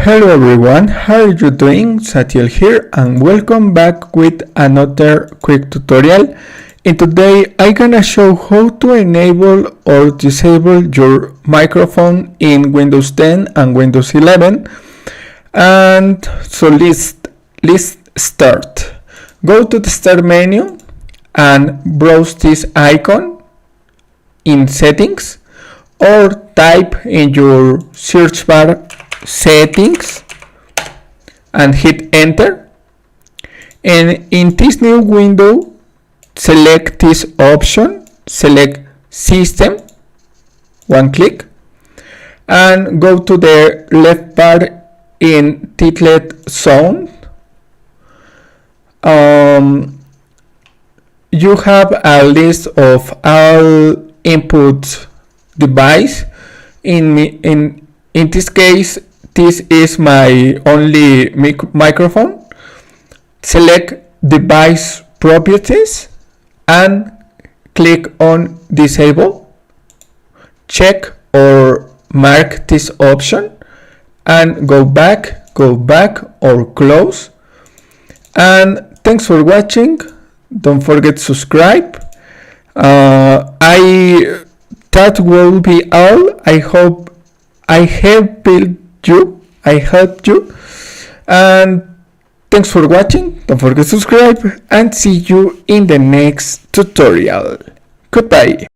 Hello everyone, how are you doing? Satiel here and welcome back with another quick tutorial. And today I'm gonna show how to enable or disable your microphone in Windows 10 and Windows 11. And so let's start. Go to the start menu and browse this icon in settings, or type in your search bar settings and hit enter, and in this new window select this option, select system, one click, and go to the left bar in titled sound. You have a list of all input device. In this case, this is my only microphone. Select device properties and click on disable. Check or mark this option and go back or close. And thanks for watching. Don't forget to subscribe. That will be all. I hope I helped you. And thanks for watching. Don't forget to subscribe and see you in the next tutorial. Goodbye.